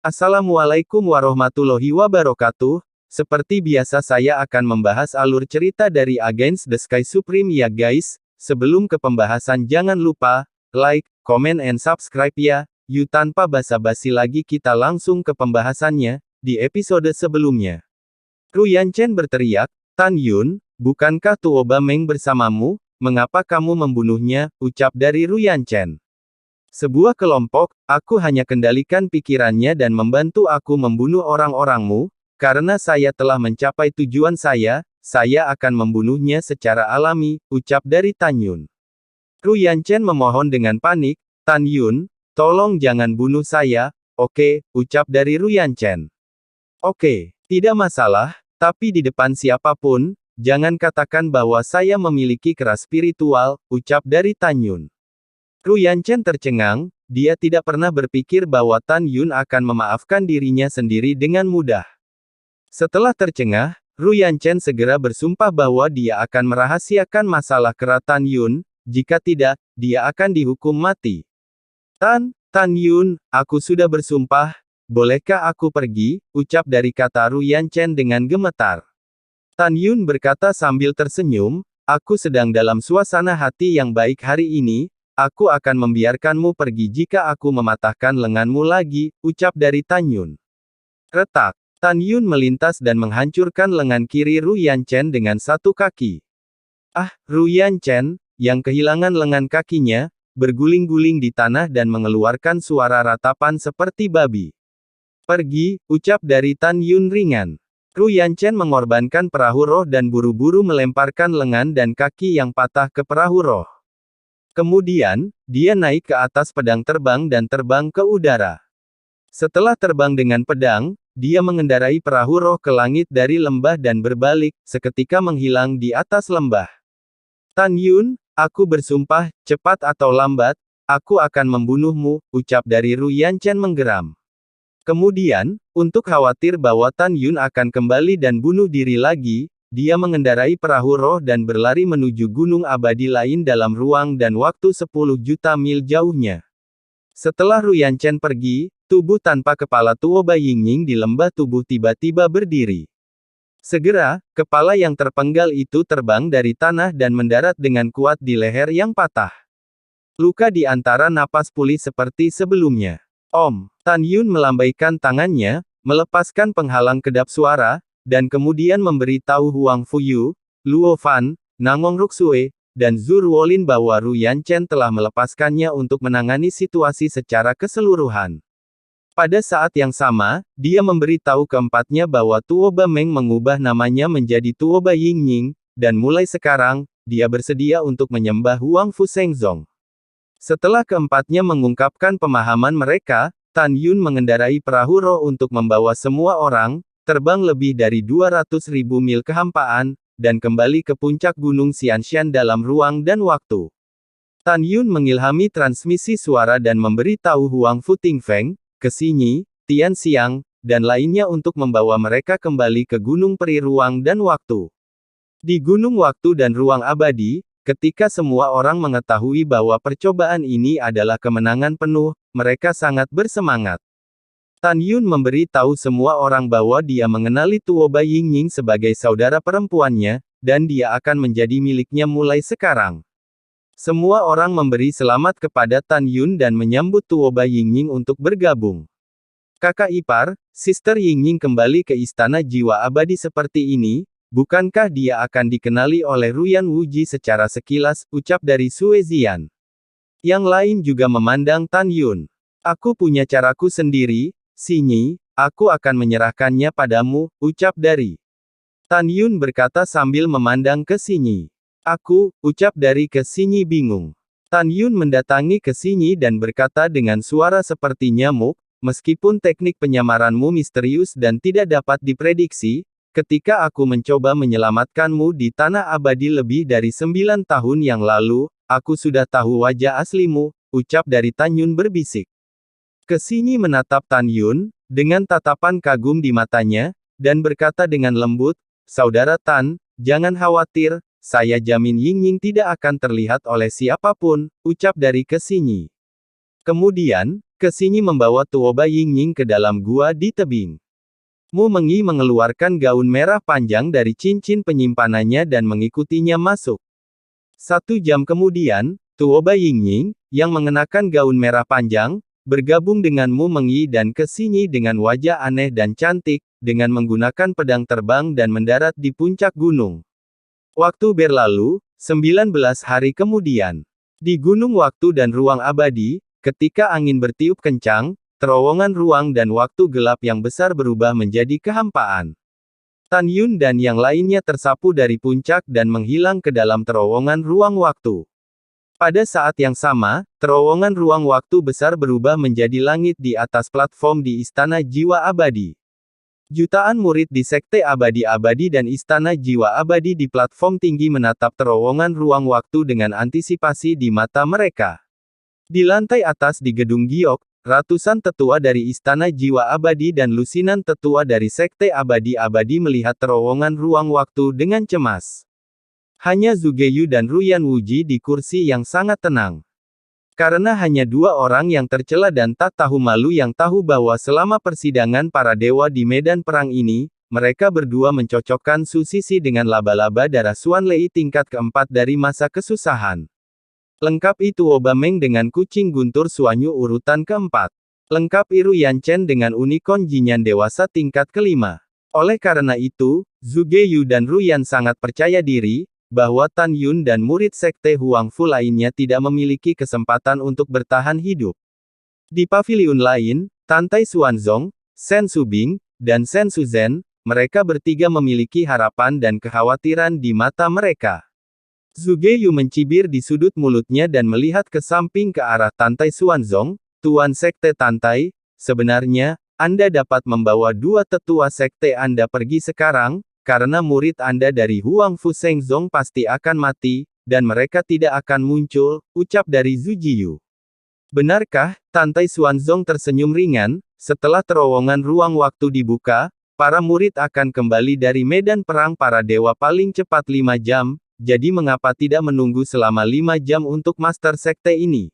Assalamualaikum warahmatullahi wabarakatuh. Seperti biasa saya akan membahas alur cerita dari Against the Sky Supreme ya guys. Sebelum ke pembahasan jangan lupa, like, comment and subscribe ya. Yuk tanpa basa-basi lagi kita langsung ke pembahasannya, di episode sebelumnya. Ruyan Chen berteriak, Tan Yun, bukankah Tuo Ba Meng bersamamu? Mengapa kamu membunuhnya? Ucap dari Ruyan Chen. Sebuah kelompok, aku hanya kendalikan pikirannya dan membantu aku membunuh orang-orangmu, karena saya telah mencapai tujuan saya akan membunuhnya secara alami, ucap dari Tan Yun. Ruyan Chen memohon dengan panik, Tan Yun, tolong jangan bunuh saya, oke, ucap dari Ruyan Chen. Oke, tidak masalah, tapi di depan siapapun, jangan katakan bahwa saya memiliki keras spiritual, ucap dari Tan Yun. Ruyan Chen tercengang, dia tidak pernah berpikir bahwa Tan Yun akan memaafkan dirinya sendiri dengan mudah. Setelah tercengah, Ruyan Chen segera bersumpah bahwa dia akan merahasiakan masalah keras Tan Yun, jika tidak, dia akan dihukum mati. Tan Yun, aku sudah bersumpah, bolehkah aku pergi, ucap dari kata Ruyan Chen dengan gemetar. Tan Yun berkata sambil tersenyum, aku sedang dalam suasana hati yang baik hari ini, aku akan membiarkanmu pergi jika aku mematahkan lenganmu lagi, ucap dari Tan Yun. Retak. Tan Yun melintas dan menghancurkan lengan kiri Ruyan Chen dengan satu kaki. Ruyan Chen, yang kehilangan lengan kakinya, berguling-guling di tanah dan mengeluarkan suara ratapan seperti babi. Pergi, ucap dari Tan Yun ringan. Ruyan Chen mengorbankan perahu roh dan buru-buru melemparkan lengan dan kaki yang patah ke perahu roh. Kemudian, dia naik ke atas pedang terbang dan terbang ke udara. Setelah terbang dengan pedang, dia mengendarai perahu roh ke langit dari lembah dan berbalik, seketika menghilang di atas lembah. Tan Yun, aku bersumpah, cepat atau lambat, aku akan membunuhmu, ucap dari Ruyan Chen menggeram. Kemudian, untuk khawatir bahwa Tan Yun akan kembali dan bunuh diri lagi, dia mengendarai perahu roh dan berlari menuju gunung abadi lain dalam ruang dan waktu 10 juta mil jauhnya. Setelah Ruyan Chen pergi, tubuh tanpa kepala Tuo Ba Yingying di lembah tubuh tiba-tiba berdiri. Segera, kepala yang terpenggal itu terbang dari tanah dan mendarat dengan kuat di leher yang patah. Luka di antara napas pulih seperti sebelumnya. Tan Yun melambaikan tangannya, melepaskan penghalang kedap suara, dan kemudian memberitahu Huang Fuyu, Luo Fan, Nangong Ruxue, dan Zhu Ruolin bahwa Ruyan Chen telah melepaskannya untuk menangani situasi secara keseluruhan. Pada saat yang sama, dia memberitahu keempatnya bahwa Tuo Ba Meng mengubah namanya menjadi Tuo Ba Yingying, dan mulai sekarang, dia bersedia untuk menyembah Huang Fu Shengzong. Setelah keempatnya mengungkapkan pemahaman mereka, Tan Yun mengendarai perahu roh untuk membawa semua orang, terbang lebih dari 200.000 mil kehampaan, dan kembali ke puncak gunung Xianshan dalam ruang dan waktu. Tan Yun mengilhami transmisi suara dan memberitahu Huang Fu Tingfeng, Xinyi, Tian Xiang, dan lainnya untuk membawa mereka kembali ke gunung peri ruang dan waktu. Di gunung waktu dan ruang abadi, ketika semua orang mengetahui bahwa percobaan ini adalah kemenangan penuh, mereka sangat bersemangat. Tan Yun memberi tahu semua orang bahwa dia mengenali Tuo Ba Yingying sebagai saudara perempuannya, dan dia akan menjadi miliknya mulai sekarang. Semua orang memberi selamat kepada Tan Yun dan menyambut Tuo Ba Yingying untuk bergabung. Kakak ipar, Sister Yingying kembali ke istana jiwa abadi seperti ini, bukankah dia akan dikenali oleh Ruyan Wuji secara sekilas, ucap dari Sue Zian. Yang lain juga memandang Tan Yun. Aku punya caraku sendiri, Xinyi, aku akan menyerahkannya padamu, ucap dari Tan Yun berkata sambil memandang ke Xinyi. Ucap dari ke Xinyi bingung. Tan Yun mendatangi ke Xinyi dan berkata dengan suara seperti nyamuk, meskipun teknik penyamaranmu misterius dan tidak dapat diprediksi, ketika aku mencoba menyelamatkanmu di tanah abadi lebih dari 9 tahun yang lalu, aku sudah tahu wajah aslimu, ucap dari Tan Yun berbisik. Xinyi menatap Tan Yun, dengan tatapan kagum di matanya, dan berkata dengan lembut, Saudara Tan, jangan khawatir, saya jamin Yingying tidak akan terlihat oleh siapapun, ucap dari Xinyi. Kemudian, Kesinyi membawa Tuoba Yingying ke dalam gua di tebing. Mu Mengyi mengeluarkan gaun merah panjang dari cincin penyimpanannya dan mengikutinya masuk. 1 jam kemudian, Tuoba Yingying, yang mengenakan gaun merah panjang, bergabung dengan Mu Mengyi dan Kesinyi dengan wajah aneh dan cantik, dengan menggunakan pedang terbang dan mendarat di puncak gunung. Waktu berlalu, 19 hari kemudian. Di Gunung Waktu dan Ruang Abadi, ketika angin bertiup kencang, terowongan ruang dan waktu gelap yang besar berubah menjadi kehampaan. Tan Yun dan yang lainnya tersapu dari puncak dan menghilang ke dalam terowongan ruang waktu. Pada saat yang sama, terowongan ruang waktu besar berubah menjadi langit di atas platform di Istana Jiwa Abadi. Jutaan murid di Sekte Abadi-Abadi dan Istana Jiwa Abadi di platform tinggi menatap terowongan ruang waktu dengan antisipasi di mata mereka. Di lantai atas di Gedung Giok, ratusan tetua dari Istana Jiwa Abadi dan lusinan tetua dari Sekte Abadi-Abadi melihat terowongan ruang waktu dengan cemas. Hanya Zugeyu dan Ruyan Wuji di kursi yang sangat tenang. Karena hanya 2 orang yang tercela dan tak tahu malu yang tahu bahwa selama persidangan para dewa di medan perang ini, mereka berdua mencocokkan Su Sisi dengan laba-laba darah Xuan Lei tingkat keempat dari masa kesusahan. Lengkap itu Obameng dengan kucing guntur Suanyu urutan keempat. Lengkap Iru Yanchen dengan unicorn Jinyan dewasa tingkat kelima. Oleh karena itu, Zugeyu dan Ruyan sangat percaya diri, bahwa Tan Yun dan murid Sekte Huangfu lainnya tidak memiliki kesempatan untuk bertahan hidup. Di paviliun lain, Tantai Xuanzong, Shen Subing, dan Shen Suzhen, mereka bertiga memiliki harapan dan kekhawatiran di mata mereka. Zugeyu mencibir di sudut mulutnya dan melihat ke samping ke arah Tantai Xuanzong, Tuan Sekte Tantai, sebenarnya, Anda dapat membawa 2 tetua Sekte Anda pergi sekarang, karena murid Anda dari Huangfu Shengzong pasti akan mati, dan mereka tidak akan muncul, ucap dari Zhu Jiyu. Benarkah? Tantai Xuanzong tersenyum ringan, setelah terowongan ruang waktu dibuka, para murid akan kembali dari medan perang para dewa paling cepat 5 jam, jadi mengapa tidak menunggu selama 5 jam untuk Master Sekte ini?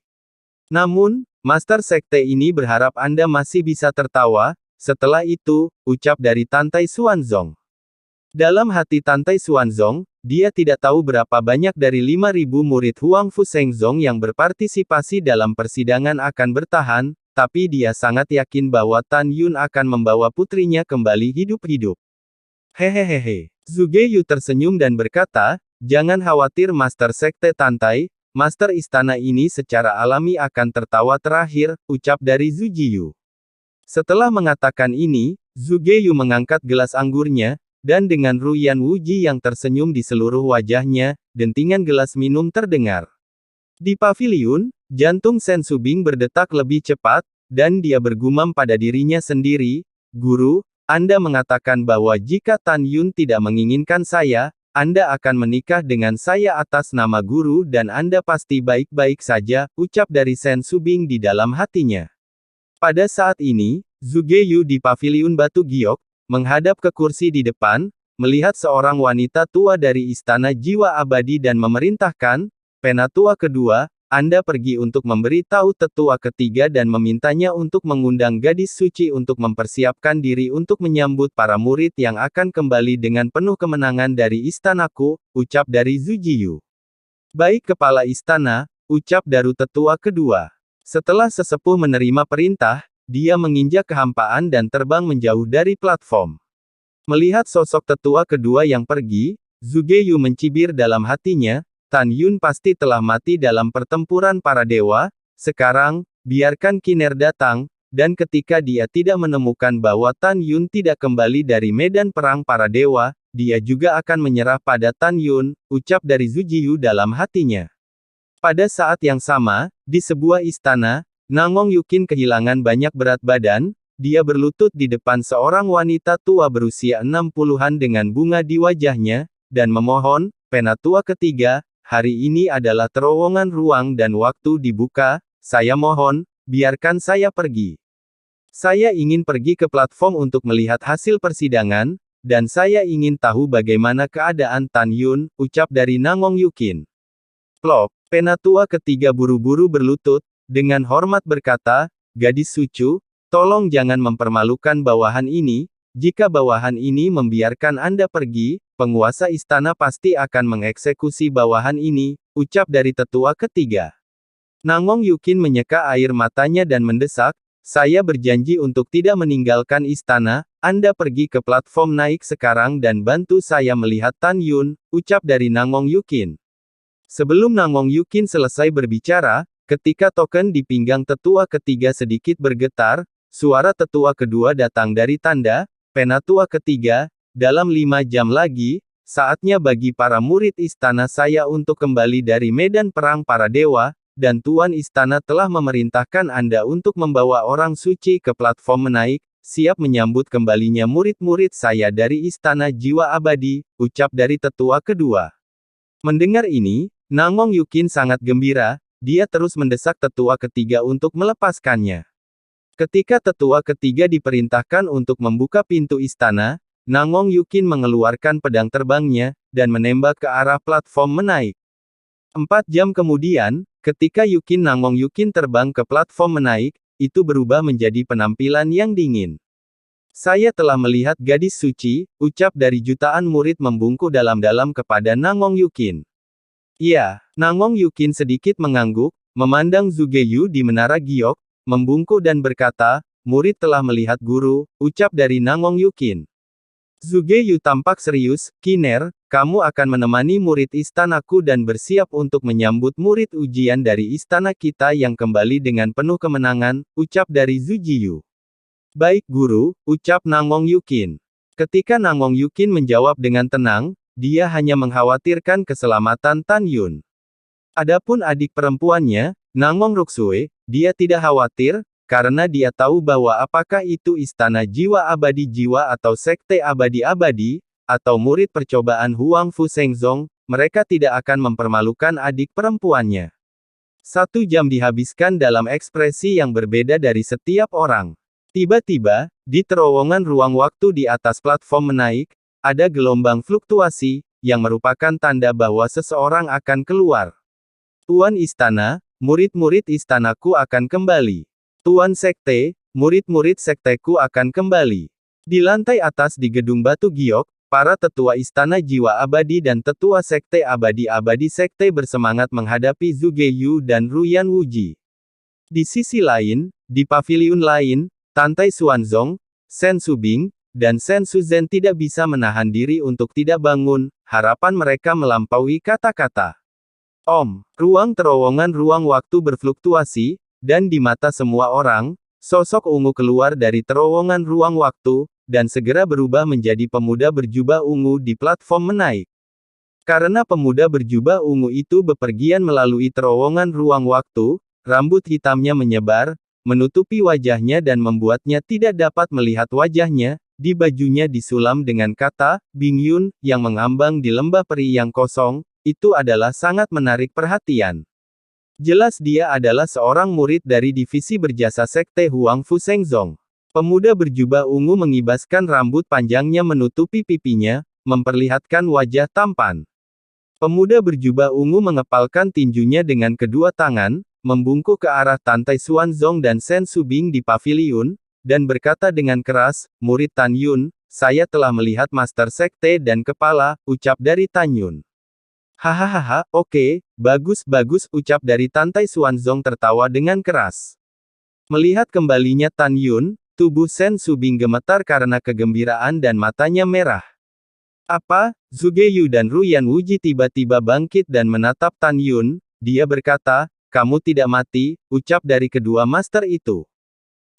Namun, Master Sekte ini berharap Anda masih bisa tertawa, setelah itu, ucap dari Tantai Xuanzong. Dalam hati Tantai Xuanzong, dia tidak tahu berapa banyak dari 5.000 murid Huangfu Shengzong yang berpartisipasi dalam persidangan akan bertahan, tapi dia sangat yakin bahwa Tan Yun akan membawa putrinya kembali hidup-hidup. Hehehehe. Zugeyu tersenyum dan berkata, jangan khawatir Master Sekte Tantai, Master Istana ini secara alami akan tertawa terakhir, ucap dari Zhu Jiyu. Setelah mengatakan ini, Zugeyu mengangkat gelas anggurnya, dan dengan Ruyan Wuji yang tersenyum di seluruh wajahnya, dentingan gelas minum terdengar. Di paviliun, jantung Shen Subing berdetak lebih cepat, dan dia bergumam pada dirinya sendiri, Guru, Anda mengatakan bahwa jika Tan Yun tidak menginginkan saya, Anda akan menikah dengan saya atas nama Guru dan Anda pasti baik-baik saja, ucap dari Shen Subing di dalam hatinya. Pada saat ini, Zugeyu di paviliun Batu Giok, menghadap ke kursi di depan, melihat seorang wanita tua dari Istana Jiwa Abadi dan memerintahkan, Penatua kedua, Anda pergi untuk memberi tahu tetua ketiga dan memintanya untuk mengundang gadis suci untuk mempersiapkan diri untuk menyambut para murid yang akan kembali dengan penuh kemenangan dari istanaku, ucap dari Zhu Jiyu. Baik Kepala Istana, ucap Daru tetua kedua. Setelah sesepuh menerima perintah, dia menginjak kehampaan dan terbang menjauh dari platform. Melihat sosok tetua kedua yang pergi, Zugeyu mencibir dalam hatinya, Tan Yun pasti telah mati dalam pertempuran para dewa, sekarang, biarkan Kiner datang, dan ketika dia tidak menemukan bahwa Tan Yun tidak kembali dari medan perang para dewa, dia juga akan menyerah pada Tan Yun, ucap dari Zhu Jiyu dalam hatinya. Pada saat yang sama, di sebuah istana, Nangong Yukin kehilangan banyak berat badan, dia berlutut di depan seorang wanita tua berusia 60-an dengan bunga di wajahnya, dan memohon, Penatua ketiga, hari ini adalah terowongan ruang dan waktu dibuka, saya mohon, biarkan saya pergi. Saya ingin pergi ke platform untuk melihat hasil persidangan, dan saya ingin tahu bagaimana keadaan Tan Yun, ucap dari Nangong Yukin. Plop, Penatua ketiga buru-buru berlutut, dengan hormat berkata, gadis Sucu, tolong jangan mempermalukan bawahan ini, jika bawahan ini membiarkan Anda pergi, penguasa istana pasti akan mengeksekusi bawahan ini, ucap dari tetua ketiga. Nangong Yukin menyeka air matanya dan mendesak, saya berjanji untuk tidak meninggalkan istana, Anda pergi ke platform naik sekarang dan bantu saya melihat Tan Yun, ucap dari Nangong Yukin. Sebelum Nangong Yukin selesai berbicara, ketika token di pinggang tetua ketiga sedikit bergetar, suara tetua kedua datang dari tanda, penatua ketiga, dalam 5 jam lagi, saatnya bagi para murid istana saya untuk kembali dari medan perang para dewa, dan Tuan Istana telah memerintahkan Anda untuk membawa orang suci ke platform menaik, siap menyambut kembalinya murid-murid saya dari Istana Jiwa Abadi, ucap dari tetua kedua. Mendengar ini, Nangong Yukin sangat gembira, dia terus mendesak tetua ketiga untuk melepaskannya. Ketika tetua ketiga diperintahkan untuk membuka pintu istana, Nangong Yukin mengeluarkan pedang terbangnya, dan menembak ke arah platform menaik. 4 jam kemudian, ketika Nangong Yukin terbang ke platform menaik, itu berubah menjadi penampilan yang dingin. Saya telah melihat gadis suci, ucap dari jutaan murid membungkuk dalam-dalam kepada Nangong Yukin. Ya, Nangong Yukin sedikit mengangguk, memandang Zugeyu di menara giok, membungkuk dan berkata, murid telah melihat guru, ucap dari Nangong Yukin. Zugeyu tampak serius, Kiner, kamu akan menemani murid istanaku dan bersiap untuk menyambut murid ujian dari istana kita yang kembali dengan penuh kemenangan, ucap dari Zujiyu. Baik guru, ucap Nangong Yukin. Ketika Nangong Yukin menjawab dengan tenang, dia hanya mengkhawatirkan keselamatan Tan Yun. Adapun adik perempuannya, Nangong Ruksue, dia tidak khawatir, karena dia tahu bahwa apakah itu istana jiwa abadi atau sekte abadi-abadi, atau murid percobaan Huang Fu Shengzong, mereka tidak akan mempermalukan adik perempuannya. 1 jam dihabiskan dalam ekspresi yang berbeda dari setiap orang. Tiba-tiba, di terowongan ruang waktu di atas platform menaik, ada gelombang fluktuasi, yang merupakan tanda bahwa seseorang akan keluar. Tuan Istana, murid-murid istanaku akan kembali. Tuan Sekte, murid-murid sekteku akan kembali. Di lantai atas di gedung batu giok, para tetua istana jiwa abadi dan tetua sekte abadi-abadi sekte bersemangat menghadapi Zugeyu dan Ruyan Wuji. Di sisi lain, di paviliun lain, Tantai Xuanzong, Shen Subing, dan Shen Suzhen tidak bisa menahan diri untuk tidak bangun, harapan mereka melampaui kata-kata. Ruang terowongan ruang waktu berfluktuasi, dan di mata semua orang, sosok ungu keluar dari terowongan ruang waktu, dan segera berubah menjadi pemuda berjubah ungu di platform menaik. Karena pemuda berjubah ungu itu bepergian melalui terowongan ruang waktu, rambut hitamnya menyebar, menutupi wajahnya dan membuatnya tidak dapat melihat wajahnya, di bajunya disulam dengan kata, Bing Yun, yang mengambang di lembah peri yang kosong, itu adalah sangat menarik perhatian. Jelas dia adalah seorang murid dari divisi berjasa sekte Huang Fu Shengzong. Pemuda berjubah ungu mengibaskan rambut panjangnya menutupi pipinya, memperlihatkan wajah tampan. Pemuda berjubah ungu mengepalkan tinjunya dengan kedua tangan, membungkuk ke arah Tantai Xuanzong dan Shen Subing di paviliun, dan berkata dengan keras, murid Tan Yun, saya telah melihat Master Sekte dan Kepala, ucap dari Tan Yun. Hahaha, oke, bagus, ucap dari Tantai Xuanzong tertawa dengan keras. Melihat kembalinya Tan Yun, tubuh Shen Subing gemetar karena kegembiraan dan matanya merah. Apa? Zugeyu dan Ruyan Wuji tiba-tiba bangkit dan menatap Tan Yun, dia berkata, kamu tidak mati, ucap dari kedua master itu.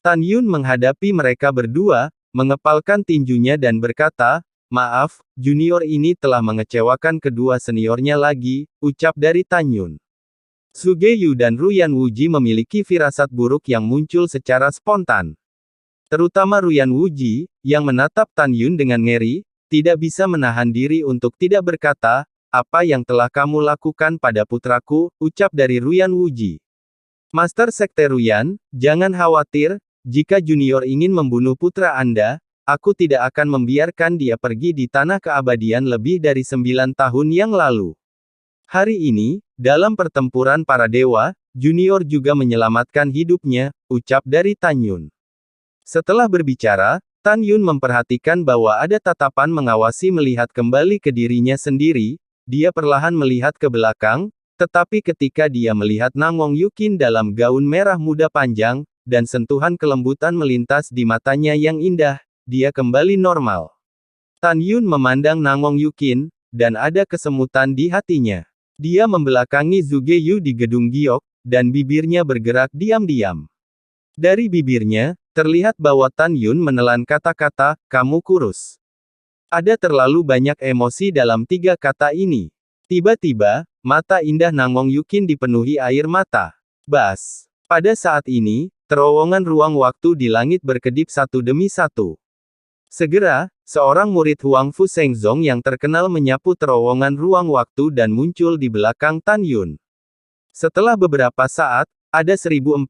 Tan Yun menghadapi mereka berdua, mengepalkan tinjunya dan berkata, maaf, junior ini telah mengecewakan kedua seniornya lagi, ucap dari Tan Yun. Zugeyu dan Ruyan Wuji memiliki firasat buruk yang muncul secara spontan. Terutama Ruyan Wuji, yang menatap Tan Yun dengan ngeri, tidak bisa menahan diri untuk tidak berkata, apa yang telah kamu lakukan pada putraku, ucap dari Ruyan Wuji. Master Sekte Ruyan, jangan khawatir, jika junior ingin membunuh putra Anda, aku tidak akan membiarkan dia pergi di tanah keabadian lebih dari 9 tahun yang lalu. Hari ini, dalam pertempuran para dewa, Junior juga menyelamatkan hidupnya, ucap dari Tan Yun. Setelah berbicara, Tan Yun memperhatikan bahwa ada tatapan mengawasi melihat kembali ke dirinya sendiri, dia perlahan melihat ke belakang, tetapi ketika dia melihat Nangong Yukin dalam gaun merah muda panjang, dan sentuhan kelembutan melintas di matanya yang indah, dia kembali normal. Tan Yun memandang Nangong Yukin, dan ada kesemutan di hatinya. Dia membelakangi Zhuge Yu di gedung giok, dan bibirnya bergerak diam-diam. Dari bibirnya, terlihat bahwa Tan Yun menelan kata-kata, "Kamu kurus." Ada terlalu banyak emosi dalam 3 kata ini. Tiba-tiba, mata indah Nangong Yukin dipenuhi air mata. Bas. Pada saat ini, terowongan ruang waktu di langit berkedip satu demi satu. Segera, seorang murid Huang Fu Shengzong yang terkenal menyapu terowongan ruang waktu dan muncul di belakang Tan Yun. Setelah beberapa saat, ada 1487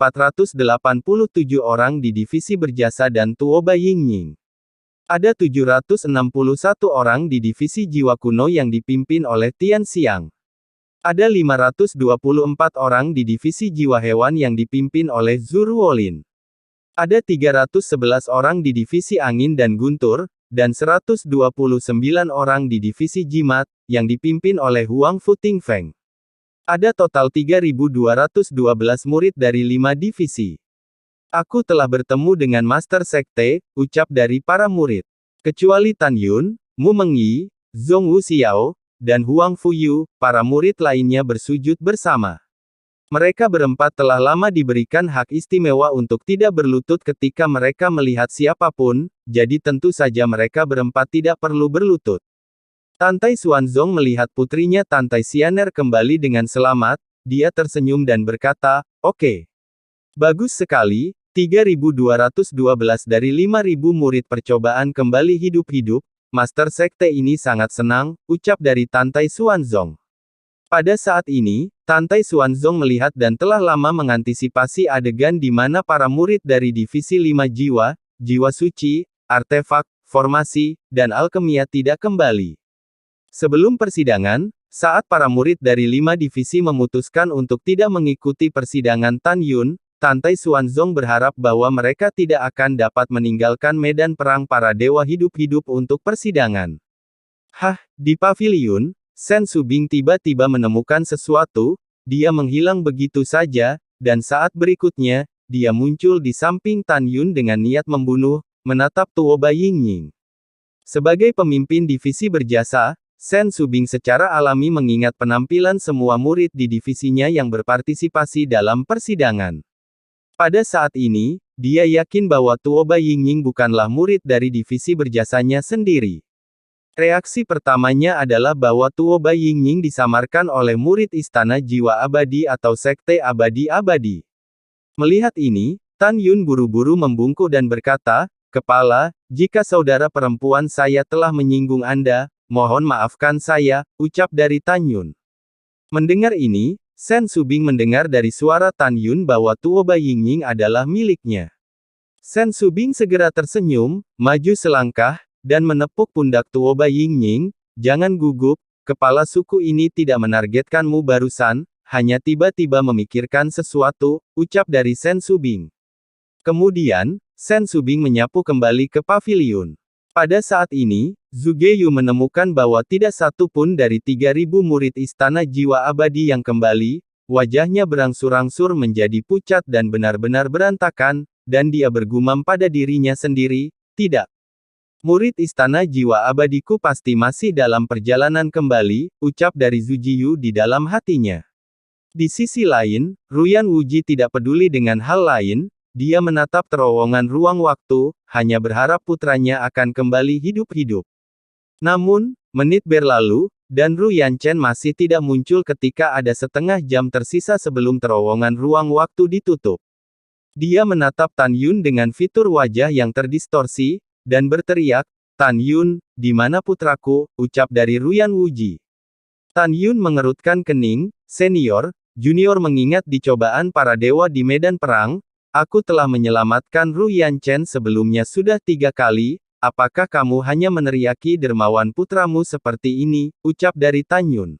orang di divisi berjasa dan Tuoba Yingying. Ada 761 orang di divisi jiwa kuno yang dipimpin oleh Tian Xiang. Ada 524 orang di divisi jiwa hewan yang dipimpin oleh Zhu Ruolin. Ada 311 orang di divisi angin dan guntur, dan 129 orang di divisi jimat, yang dipimpin oleh Huang Fu Tingfeng. Ada total 3.212 murid dari 5 divisi. Aku telah bertemu dengan Master Sekte, ucap dari para murid. Kecuali Tan Yun, Mu Mengyi, Zhong Wuxiao, dan Huang Fuyu, para murid lainnya bersujud bersama. Mereka berempat telah lama diberikan hak istimewa untuk tidak berlutut ketika mereka melihat siapapun, jadi tentu saja mereka berempat tidak perlu berlutut. Tantai Xuanzong melihat putrinya Tantai Xianer kembali dengan selamat, dia tersenyum dan berkata, "Oke. Bagus sekali, 3.212 dari 5.000 murid percobaan kembali hidup-hidup, Master Sekte ini sangat senang," ucap dari Tantai Xuanzong. Pada saat ini, Tantai Xuanzong melihat dan telah lama mengantisipasi adegan di mana para murid dari divisi 5 jiwa, jiwa suci, artefak, formasi, dan alkemia tidak kembali. Sebelum persidangan, saat para murid dari 5 divisi memutuskan untuk tidak mengikuti persidangan Tan Yun, Tantai Xuanzong berharap bahwa mereka tidak akan dapat meninggalkan medan perang para dewa hidup-hidup untuk persidangan. Di paviliun, Shen Subing tiba-tiba menemukan sesuatu, dia menghilang begitu saja, dan saat berikutnya, dia muncul di samping Tan Yun dengan niat membunuh, menatap Tuoba Yingying. Sebagai pemimpin divisi berjasa, Shen Subing secara alami mengingat penampilan semua murid di divisinya yang berpartisipasi dalam persidangan. Pada saat ini, dia yakin bahwa Tuoba Yingying bukanlah murid dari divisi berjasanya sendiri. Reaksi pertamanya adalah bahwa Tuoba Yingying disamarkan oleh murid Istana Jiwa Abadi atau Sekte Abadi-Abadi. Melihat ini, Tan Yun buru-buru membungkuk dan berkata, "Kepala, jika saudara perempuan saya telah menyinggung Anda, mohon maafkan saya," ucap dari Tan Yun. Mendengar ini, Shen Subing mendengar dari suara Tan Yun bahwa Tuoba Yingying adalah miliknya. Shen Subing segera tersenyum, maju selangkah, dan menepuk pundak Tuoba Yingying, "Jangan gugup, kepala suku ini tidak menargetkanmu barusan, hanya tiba-tiba memikirkan sesuatu," ucap dari Shen Subing. Kemudian, Shen Subing menyapu kembali ke paviliun. Pada saat ini, Zhuge Yu menemukan bahwa tidak satu pun dari 3.000 murid Istana Jiwa Abadi yang kembali, wajahnya berangsur-angsur menjadi pucat dan benar-benar berantakan, dan dia bergumam pada dirinya sendiri, "Tidak. Murid Istana Jiwa Abadiku pasti masih dalam perjalanan kembali," ucap dari Zhuge Yu di dalam hatinya. Di sisi lain, Ruyan Wuji tidak peduli dengan hal lain, dia menatap terowongan ruang waktu, hanya berharap putranya akan kembali hidup-hidup. Namun, menit berlalu, dan Ru Yanchen masih tidak muncul ketika ada setengah jam tersisa sebelum terowongan ruang waktu ditutup. Dia menatap Tan Yun dengan fitur wajah yang terdistorsi, dan berteriak, "Tan Yun, di mana putraku?" ucap dari Ruyan Wuji. Tan Yun mengerutkan kening, "Senior, junior mengingat di cobaan para dewa di medan perang, aku telah menyelamatkan Ru Yanchen sebelumnya sudah 3 kali, apakah kamu hanya meneriaki dermawan putramu seperti ini?" ucap dari Tan Yun.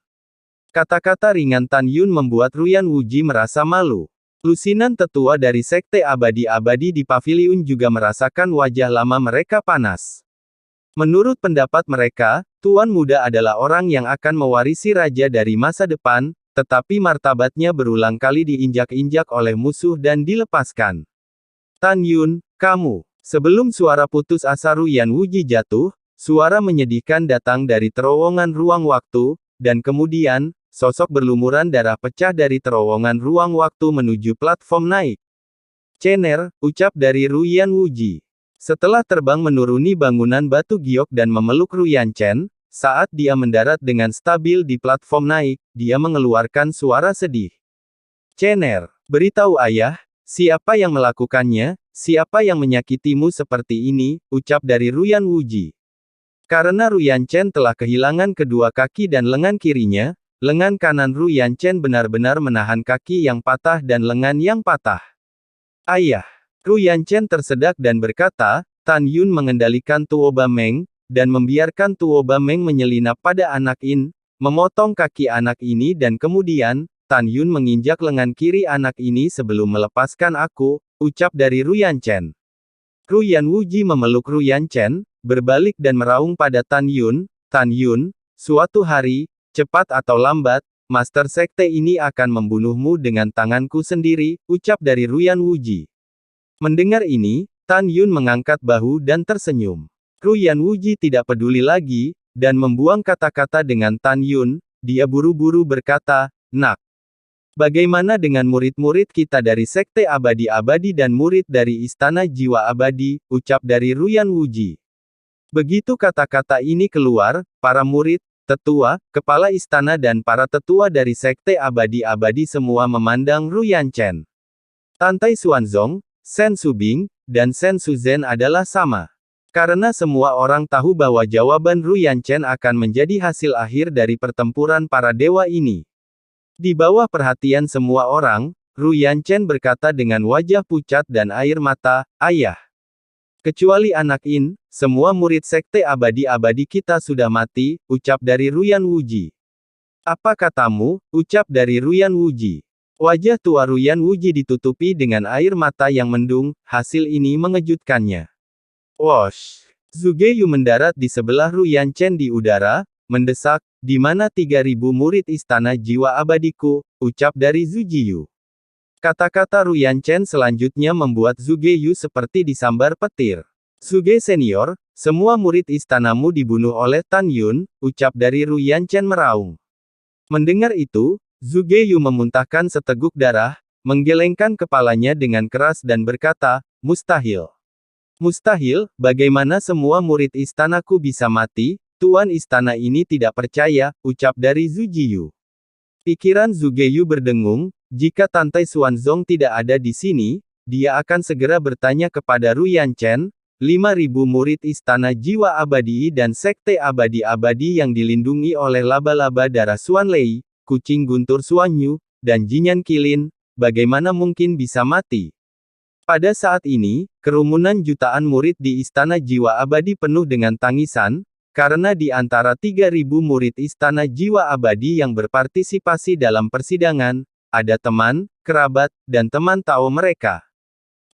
Kata-kata ringan Tan Yun membuat Ruyan Wuji merasa malu. Lusinan tetua dari Sekte Abadi-Abadi di paviliun juga merasakan wajah lama mereka panas. Menurut pendapat mereka, Tuan Muda adalah orang yang akan mewarisi raja dari masa depan, tetapi martabatnya berulang kali diinjak-injak oleh musuh dan dilepaskan. Tan Yun, kamu. Sebelum suara putus asa Ruyan Wuji jatuh, suara menyedihkan datang dari terowongan ruang waktu, dan kemudian, sosok berlumuran darah pecah dari terowongan ruang waktu menuju platform naik. Cener, ucap dari Ruyan Wuji. Setelah terbang menuruni bangunan batu giok dan memeluk Ruyan Chen, saat dia mendarat dengan stabil di platform naik, dia mengeluarkan suara sedih. Cener, beritahu ayah, siapa yang melakukannya, siapa yang menyakitimu seperti ini, ucap dari Ruyan Wuji. Karena Ruyan Chen telah kehilangan kedua kaki dan lengan kirinya, lengan kanan Ruyan Chen benar-benar menahan kaki yang patah dan lengan yang patah. Ayah. Ruyan Chen tersedak dan berkata, Tan Yun mengendalikan Tuo Ba Meng, dan membiarkan Tuo Ba Meng menyelinap pada anak In, memotong kaki anak ini dan kemudian, Tan Yun menginjak lengan kiri anak ini sebelum melepaskan aku, ucap dari Ruyan Chen. Ruyan Wuji memeluk Ruyan Chen, berbalik dan meraung pada Tan Yun, suatu hari, cepat atau lambat, Master Sekte ini akan membunuhmu dengan tanganku sendiri, ucap dari Ruyan Wuji. Mendengar ini, Tan Yun mengangkat bahu dan tersenyum. Ruyan Wuji tidak peduli lagi, dan membuang kata-kata dengan Tan Yun, dia buru-buru berkata, Nak. Bagaimana dengan murid-murid kita dari Sekte Abadi-Abadi dan murid dari Istana Jiwa Abadi, ucap dari Ruyan Wuji. Begitu kata-kata ini keluar, para murid, tetua, kepala istana dan para tetua dari Sekte Abadi-Abadi semua memandang Ruyan Chen. Tantai Xuanzong, Shen Subing, dan Shen Suzhen adalah sama. Karena semua orang tahu bahwa jawaban Ruyan Chen akan menjadi hasil akhir dari pertempuran para dewa ini. Di bawah perhatian semua orang, Ruyan Chen berkata dengan wajah pucat dan air mata, Ayah. Kecuali anak In, semua murid Sekte Abadi-Abadi kita sudah mati, ucap dari Ruyan Wuji. Apa katamu, ucap dari Ruyan Wuji. Wajah tua Ruyan Wuji ditutupi dengan air mata yang mendung, hasil ini mengejutkannya. Wosh! Zhuge Yu mendarat di sebelah Ruyan Chen di udara, mendesak, di mana 3.000 murid Istana Jiwa Abadiku, ucap dari Zhuge Yu. Kata-kata Ruyan Chen selanjutnya membuat Zhuge Yu seperti disambar petir. Zhuge Senior, semua murid istanamu dibunuh oleh Tan Yun, ucap dari Ruyan Chen meraung. Mendengar itu, Zhuge Yu memuntahkan seteguk darah, menggelengkan kepalanya dengan keras dan berkata, mustahil. Mustahil, bagaimana semua murid istanaku bisa mati, Tuan istana ini tidak percaya, ucap dari Zhuge Yu. Pikiran Zhuge Yu berdengung, jika Tantai Xuanzong tidak ada di sini, dia akan segera bertanya kepada Ruyan Chen, 5.000 murid Istana Jiwa Abadi dan Sekte Abadi-Abadi yang dilindungi oleh laba-laba darah Xuan Lei, kucing guntur Xuan Yu, dan Jinyan Kilin, bagaimana mungkin bisa mati? Pada saat ini, kerumunan jutaan murid di Istana Jiwa Abadi penuh dengan tangisan, karena di antara 3.000 murid Istana Jiwa Abadi yang berpartisipasi dalam persidangan, ada teman, kerabat, dan teman Tao mereka.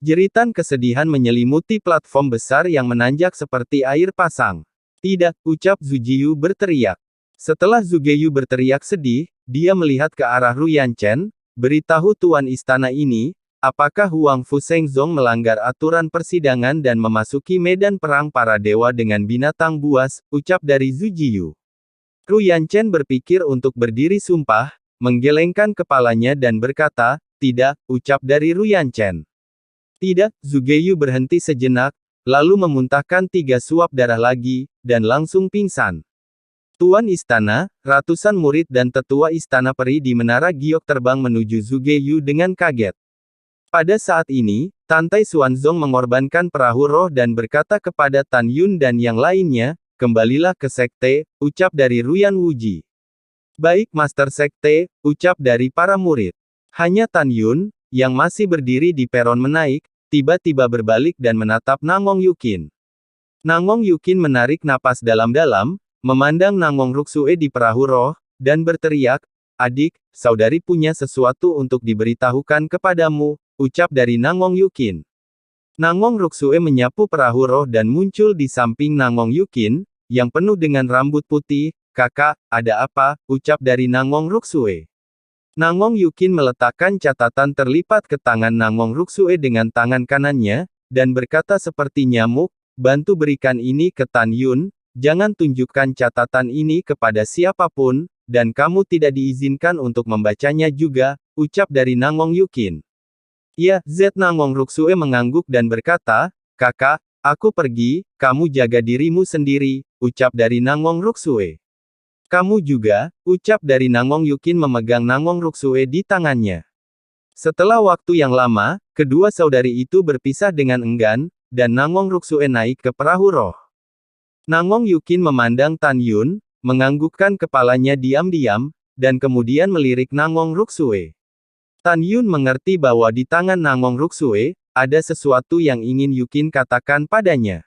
Jeritan kesedihan menyelimuti platform besar yang menanjak seperti air pasang. Tidak, ucap Zhuge Yu berteriak. Setelah Zhuge Yu berteriak sedih, dia melihat ke arah Ruyan Chen, beritahu tuan istana ini, apakah Huang Fu Shengzong melanggar aturan persidangan dan memasuki medan perang para dewa dengan binatang buas, ucap dari Zhuge Yu. Ruyan Chen berpikir untuk berdiri sumpah, menggelengkan kepalanya dan berkata, tidak, ucap dari Ruyan Chen. Tidak, Zhuge Yu berhenti sejenak, lalu memuntahkan 3 suap darah lagi, dan langsung pingsan. Tuan istana, ratusan murid dan tetua istana peri di menara giok terbang menuju Zhuge Yu dengan kaget. Pada saat ini, Tantai Xuanzong mengorbankan perahu roh dan berkata kepada Tan Yun dan yang lainnya, kembalilah ke sekte, ucap dari Ruyan Wuji. Baik Master Sekte, ucap dari para murid. Hanya Tan Yun, yang masih berdiri di peron menaik, tiba-tiba berbalik dan menatap Nangong Yukin. Nangong Yukin menarik napas dalam-dalam, memandang Nangong Ruksue di perahu roh, dan berteriak, adik, saudari punya sesuatu untuk diberitahukan kepadamu, ucap dari Nangong Yukin. Nangong Ruksue menyapu perahu roh dan muncul di samping Nangong Yukin, yang penuh dengan rambut putih. Kakak, ada apa, ucap dari Nangong Ruksue. Nangong Yukin meletakkan catatan terlipat ke tangan Nangong Ruksue dengan tangan kanannya, dan berkata seperti nyamuk, bantu berikan ini ke Tan Yun, jangan tunjukkan catatan ini kepada siapapun, dan kamu tidak diizinkan untuk membacanya juga, ucap dari Nangong Yukin. Ya, Nangong Ruksue mengangguk dan berkata, kakak, aku pergi, kamu jaga dirimu sendiri, ucap dari Nangong Ruksue. Kamu juga, ucap dari Nangong Yukin memegang Nangong Ruksue di tangannya. Setelah waktu yang lama, kedua saudari itu berpisah dengan enggan, dan Nangong Ruksue naik ke perahu roh. Nangong Yukin memandang Tan Yun, menganggukkan kepalanya diam-diam, dan kemudian melirik Nangong Ruksue. Tan Yun mengerti bahwa di tangan Nangong Ruksue, ada sesuatu yang ingin Yukin katakan padanya.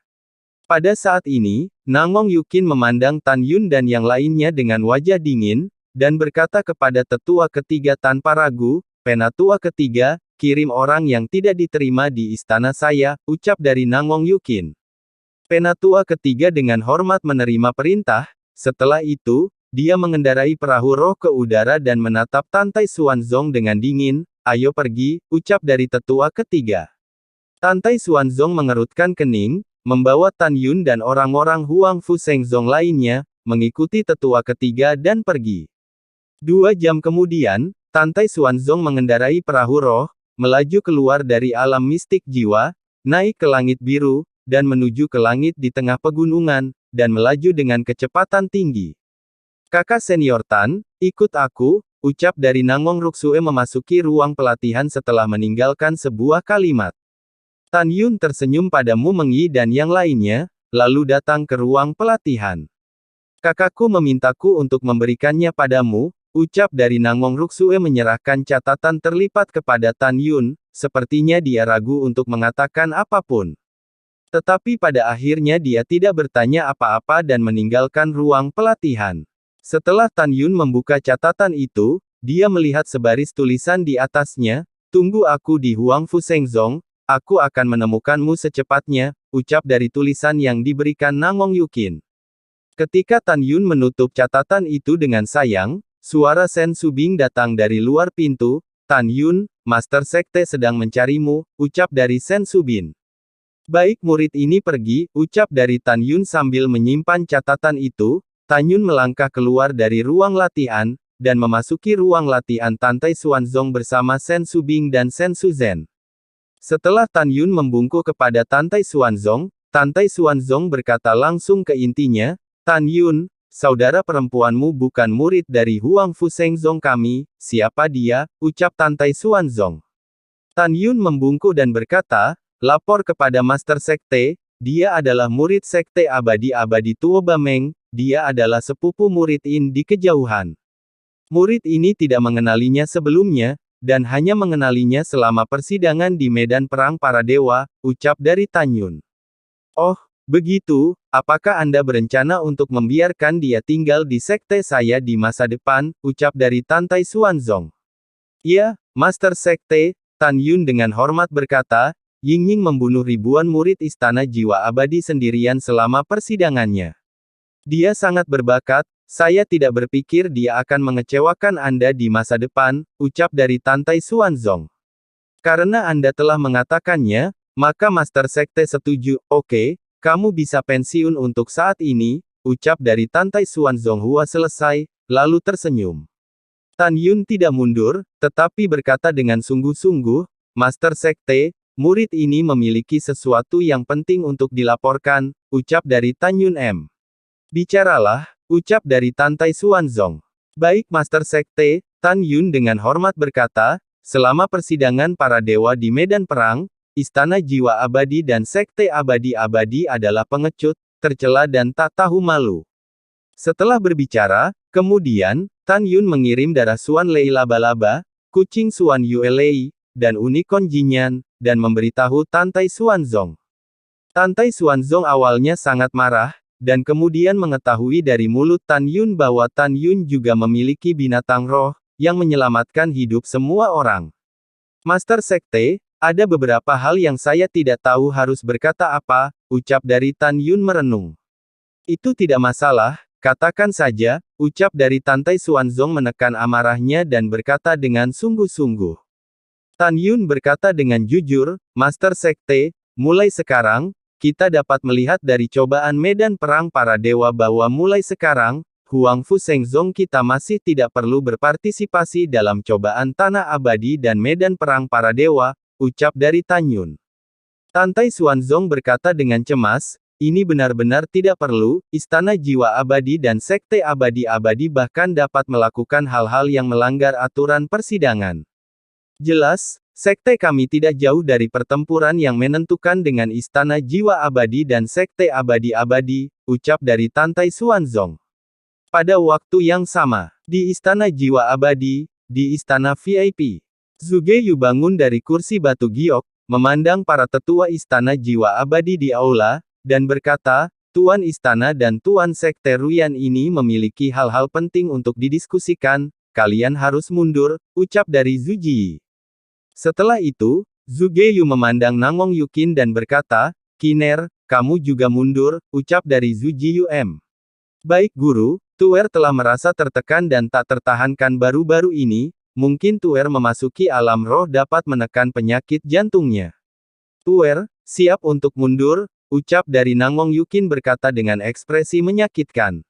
Pada saat ini, Nangong Yukin memandang Tan Yun dan yang lainnya dengan wajah dingin, dan berkata kepada tetua ketiga tanpa ragu, penatua ketiga, kirim orang yang tidak diterima di istana saya, ucap dari Nangong Yukin. Penatua ketiga dengan hormat menerima perintah, setelah itu, dia mengendarai perahu roh ke udara dan menatap Tantai Xuanzong dengan dingin, ayo pergi, ucap dari tetua ketiga. Tantai Xuanzong mengerutkan kening, membawa Tan Yun dan orang-orang Huang Fu Shengzong lainnya, mengikuti tetua ketiga dan pergi. 2 jam kemudian, Tantai Xuanzong mengendarai perahu roh, melaju keluar dari alam mistik jiwa, naik ke langit biru, dan menuju ke langit di tengah pegunungan, dan melaju dengan kecepatan tinggi. Kakak senior Tan, ikut aku, ucap dari Nangong Ruksue memasuki ruang pelatihan setelah meninggalkan sebuah kalimat. Tan Yun tersenyum pada Mu Mengyi dan yang lainnya, lalu datang ke ruang pelatihan. Kakakku memintaku untuk memberikannya padamu, ucap dari Nangong Ruksue menyerahkan catatan terlipat kepada Tan Yun, sepertinya dia ragu untuk mengatakan apapun. Tetapi pada akhirnya dia tidak bertanya apa-apa dan meninggalkan ruang pelatihan. Setelah Tan Yun membuka catatan itu, dia melihat sebaris tulisan di atasnya, tunggu aku di Huang Fu Shengzong, aku akan menemukanmu secepatnya, ucap dari tulisan yang diberikan Nangong Yukin. Ketika Tan Yun menutup catatan itu dengan sayang, suara Sen Subing datang dari luar pintu, Tan Yun, Master Sekte sedang mencarimu, ucap dari Sen Subin. Baik murid ini pergi, ucap dari Tan Yun sambil menyimpan catatan itu, Tan Yun melangkah keluar dari ruang latihan, dan memasuki ruang latihan Tantai Xuanzong bersama Sen Subing dan Sen Suzhen. Setelah Tan Yun membungkuk kepada Tantai Xuanzong berkata langsung ke intinya, Tan Yun, saudara perempuanmu bukan murid dari Huang Fu Shengzong kami, siapa dia, ucap Tantai Xuanzong. Tan Yun membungkuk dan berkata, lapor kepada Master Sekte, dia adalah murid Sekte Abadi-Abadi Tuo Bameng, dia adalah sepupu murid In di kejauhan. Murid ini tidak mengenalinya sebelumnya, dan hanya mengenalinya selama persidangan di medan perang para dewa, ucap dari Tan Yun. Oh, begitu, apakah Anda berencana untuk membiarkan dia tinggal di sekte saya di masa depan, ucap dari Tantai Xuanzong. Ya, Master Sekte, Tan Yun dengan hormat berkata, Yingying membunuh ribuan murid Istana Jiwa Abadi sendirian selama persidangannya. Dia sangat berbakat, saya tidak berpikir dia akan mengecewakan Anda di masa depan, ucap dari Tantai Xuanzong. Karena Anda telah mengatakannya, maka Master Sekte setuju, oke, kamu bisa pensiun untuk saat ini, ucap dari Tantai Xuanzong. Hua selesai, lalu tersenyum. Tan Yun tidak mundur, tetapi berkata dengan sungguh-sungguh, Master Sekte, murid ini memiliki sesuatu yang penting untuk dilaporkan, ucap dari Tan Yun M. Bicaralah, ucap dari Tantai Xuanzong. Baik Master Sekte, Tan Yun dengan hormat berkata, selama persidangan para dewa di medan perang, Istana Jiwa Abadi dan Sekte Abadi-Abadi adalah pengecut, tercela dan tak tahu malu. Setelah berbicara, kemudian, Tan Yun mengirim darah Xuan Lei laba-laba, kucing Xuan Yue Lei, dan unicorn Jinyan, dan memberitahu Tantai Xuanzong. Tantai Xuanzong awalnya sangat marah, dan kemudian mengetahui dari mulut Tan Yun bahwa Tan Yun juga memiliki binatang roh, yang menyelamatkan hidup semua orang. Master Sekte, ada beberapa hal yang saya tidak tahu harus berkata apa, ucap dari Tan Yun merenung. Itu tidak masalah, katakan saja, ucap dari Tantai Xuanzong menekan amarahnya dan berkata dengan sungguh-sungguh. Tan Yun berkata dengan jujur, Master Sekte, mulai sekarang, kita dapat melihat dari cobaan medan perang para dewa bahwa mulai sekarang, Huang Fu Shengzong kita masih tidak perlu berpartisipasi dalam cobaan tanah abadi dan medan perang para dewa, ucap dari Tan Yun. Tantai Xuanzong berkata dengan cemas, ini benar-benar tidak perlu, Istana Jiwa Abadi dan Sekte Abadi-Abadi bahkan dapat melakukan hal-hal yang melanggar aturan persidangan. Jelas, sekte kami tidak jauh dari pertempuran yang menentukan dengan Istana Jiwa Abadi dan Sekte Abadi-Abadi, ucap dari Tantai Xuanzong. Pada waktu yang sama, di Istana Jiwa Abadi, di Istana VIP, Zhuge Yu bangun dari kursi batu giok, memandang para tetua Istana Jiwa Abadi di aula, dan berkata, Tuan Istana dan Tuan Sekte Ruyan ini memiliki hal-hal penting untuk didiskusikan, kalian harus mundur, ucap dari Zhu Ji. Setelah itu, Zhuge Yu memandang Nangong Yukin dan berkata, Kiner, kamu juga mundur, ucap dari Zhu Ji Yum. Baik guru, Tuer telah merasa tertekan dan tak tertahankan baru-baru ini, mungkin Tuer memasuki alam roh dapat menekan penyakit jantungnya. Tuer, siap untuk mundur, ucap dari Nangong Yukin berkata dengan ekspresi menyakitkan.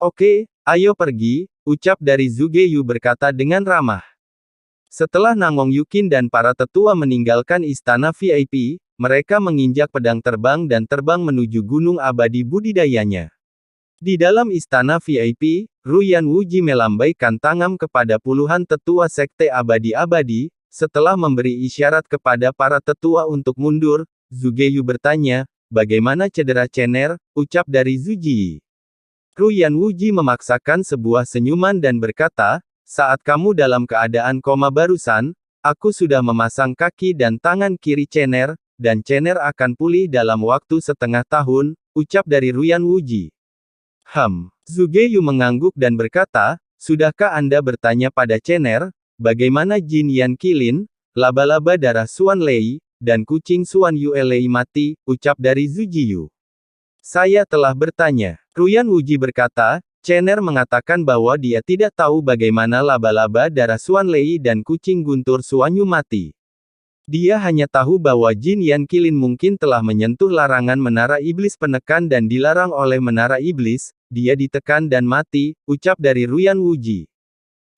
Oke, ayo pergi, ucap dari Zhuge Yu berkata dengan ramah. Setelah Nangong Yukin dan para tetua meninggalkan istana VIP, mereka menginjak pedang terbang dan terbang menuju gunung abadi budidayanya. Di dalam istana VIP, Ruyan Wuji melambaikan tangan kepada puluhan tetua sekte abadi-abadi, setelah memberi isyarat kepada para tetua untuk mundur, Zhuge Yu bertanya, bagaimana cedera Cener, ucap dari Zhu Ji. Ruyan Wuji memaksakan sebuah senyuman dan berkata, saat kamu dalam keadaan koma barusan, aku sudah memasang kaki dan tangan kiri Cener, dan Cener akan pulih dalam waktu setengah tahun, ucap dari Ruyan Wuji. Zhuge Yu mengangguk dan berkata, sudahkah Anda bertanya pada Cener, bagaimana Jin Yan Qilin, laba-laba darah Xuan Lei, dan kucing Xuan Yue Lei mati, ucap dari Zhu Ji Yu. Saya telah bertanya. Ruyan Wuji berkata, Cener mengatakan bahwa dia tidak tahu bagaimana laba-laba darah Xuan Lei dan kucing guntur Xuan Yu mati. Dia hanya tahu bahwa Jin Yan Qilin mungkin telah menyentuh larangan menara iblis penekan dan dilarang oleh menara iblis, dia ditekan dan mati, ucap dari Ruyan Wuji.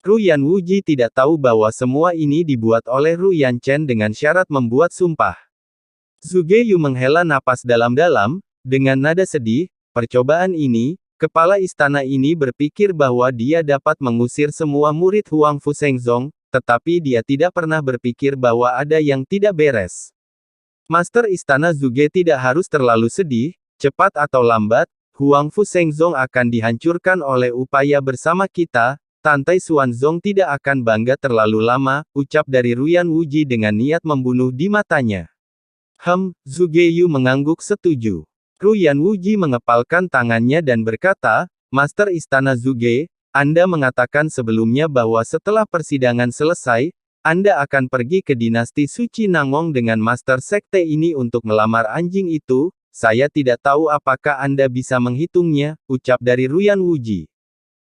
Ruyan Wuji tidak tahu bahwa semua ini dibuat oleh Ruyan Chen dengan syarat membuat sumpah. Zhuge Yu menghela napas dalam-dalam, dengan nada sedih, percobaan ini, kepala istana ini berpikir bahwa dia dapat mengusir semua murid Huang Fu Shengzong, tetapi dia tidak pernah berpikir bahwa ada yang tidak beres. Master Istana Zhuge tidak harus terlalu sedih, cepat atau lambat, Huang Fu Shengzong akan dihancurkan oleh upaya bersama kita, Tantai Xuanzong tidak akan bangga terlalu lama, ucap dari Ruyan Wuji dengan niat membunuh di matanya. Zhuge Yu mengangguk setuju. Ruyan Wuji mengepalkan tangannya dan berkata, Master Istana Zhuge, Anda mengatakan sebelumnya bahwa setelah persidangan selesai, Anda akan pergi ke dinasti Suci Nangong dengan Master Sekte ini untuk melamar anjing itu, saya tidak tahu apakah Anda bisa menghitungnya, ucap dari Ruyan Wuji.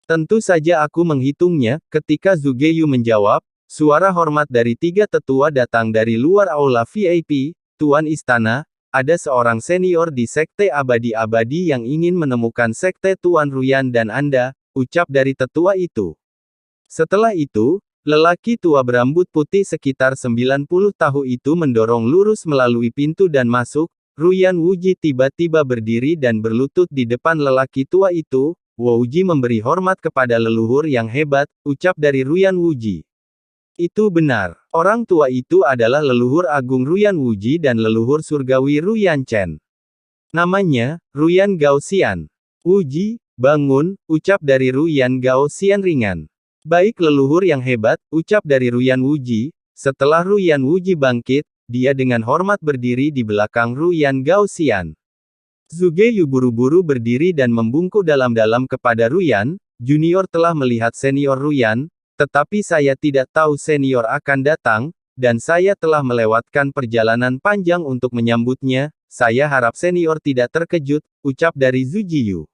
Tentu saja aku menghitungnya, ketika Zhuge Yu menjawab, suara hormat dari tiga tetua datang dari luar aula VIP, Tuan Istana, ada seorang senior di Sekte Abadi-Abadi yang ingin menemukan Sekte Tuan Ruyan dan Anda, ucap dari tetua itu. Setelah itu, lelaki tua berambut putih sekitar 90 tahun itu mendorong lurus melalui pintu dan masuk, Ruyan Wuji tiba-tiba berdiri dan berlutut di depan lelaki tua itu, Wuji memberi hormat kepada leluhur yang hebat, ucap dari Ruyan Wuji. Itu benar. Orang tua itu adalah leluhur agung Ruyan Wuji dan leluhur surgawi Ruyan Chen. Namanya, Ruyan Gao Xian. Wuji, bangun, ucap dari Ruyan Gao Xian ringan. Baik leluhur yang hebat, ucap dari Ruyan Wuji. Setelah Ruyan Wuji bangkit, dia dengan hormat berdiri di belakang Ruyan Gao Xian. Zuge Yu buru-buru berdiri dan membungkuk dalam-dalam kepada Ruyan. Junior telah melihat senior Ruyan, tetapi saya tidak tahu senior akan datang, dan saya telah melewatkan perjalanan panjang untuk menyambutnya. Saya harap senior tidak terkejut, ucap dari Zhu Jiyu.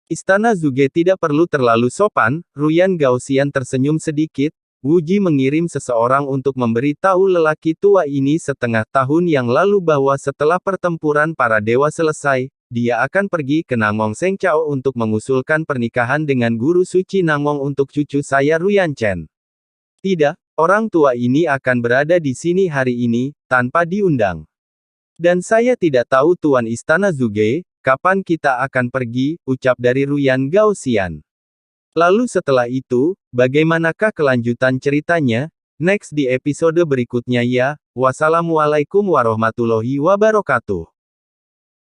Istana Zuge tidak perlu terlalu sopan. Ruyan Gaoxian tersenyum sedikit. Wu Ji mengirim seseorang untuk memberi tahu lelaki tua ini setengah tahun yang lalu bahwa setelah pertempuran para dewa selesai, dia akan pergi ke Nangong Seng Chao untuk mengusulkan pernikahan dengan guru suci Nangong untuk cucu saya Ruyan Chen. Tidak, orang tua ini akan berada di sini hari ini, tanpa diundang. Dan saya tidak tahu Tuan Istana Zuge, kapan kita akan pergi, ucap dari Ruyan Gaoxian. Lalu setelah itu, bagaimanakah kelanjutan ceritanya? Next di episode berikutnya ya. Wassalamualaikum warahmatullahi wabarakatuh.